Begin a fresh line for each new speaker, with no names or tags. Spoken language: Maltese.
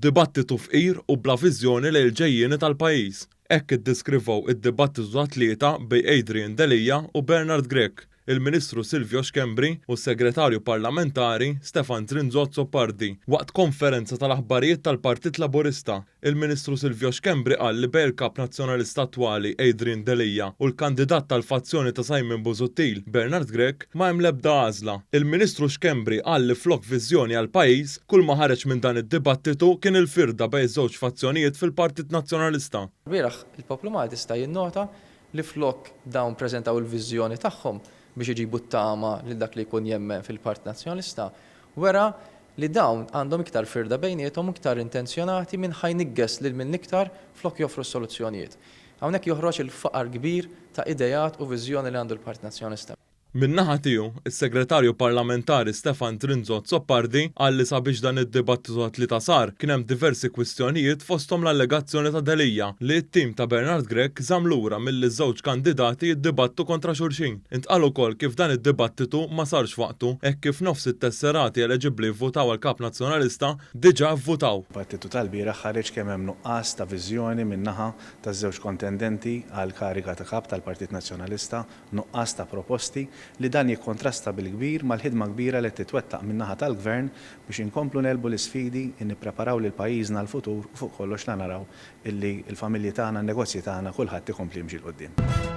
Dibattitu fqir u bla viżjoni lejn il-ġejjieni tal-pajjiż. Hekk iddeskrivaw id-dibattitu ta' tlieta bejn Adrian Delija u Bernard Grech, il-Ministru Silvio Xkembri u s-Segretarju Parlamentari Stefan Trinzozzo Pardi waqt konferenza tal-aħbarijiet tal-Partit Laburista. Il-Ministru Silvio Xkembri qal li bejn il-Kap Nazzjonalista attwali Adrian Delija u l-kandidat tal-fazzjoni ta' Simon Busuttil Bernard Grech ma hemm l-ebda għażla. Il-Ministru Xkembri qal li flok viżjoni għal pajjiż kull ma ħareġ minn dan id-dibattitu kien il-firda bejn żewġ fazzjonijiet fil-Partit Nazzjonalista.
Bieraħ il-poplu Malti sta jinnota li flok dawn preżentaw il-viżjoni tagħhom biex iġibu t-tama li dak li jkun jemmen fil-Partit Nazzjonalista, wera li dawn għandhom iktar firda bejniethom iktar intenzjonati minn ħajniggess lil min iktar flok joffru soluzzjonijiet. Hawnhekk joħroġ il-faqar kbir ta' idejat u viżjoni li għandu l-Partit Nazzjonalista.
Min-naħa tiegħu, is-Segretarju Parlamentari Stefan Trinzozzo Pardi qal li sabiex dan id-dibattitu ta' tlieta sar kien hemm diversi kwistjonijiet fosthom l-allegazzjoni ta' Delija li t-tim ta' Bernard Grech żamm lura milli żewġ kandidati jiddibattu kontra xulxin. Intqal ukoll kif dan id-dibattitu ma sarx waqtu hekk kif nofs it-tesserati eliġibbli vvutaw għal Kap Nazzjonalista diġà vvutaw.
Partitu tal-bieraħ ħareġ kemm hemm nuqqas ta' viżjoni min-naħa taż-żewġ kontendenti għal karika ta' kap tal-Partit Nazzjonalista, nuqqas ta' proposti li dan jikkontrasta bil-kbir mal-ħidma kbira li titwettaq min-naħa tal-Gvern biex inkomplu nelbu l-isfidi nippreparaw lil pajjiżna l-futur u fuq kollox naraw illi l-familji tagħna, n-negozji tagħna kulħadd ikompli jimxi l qudiem.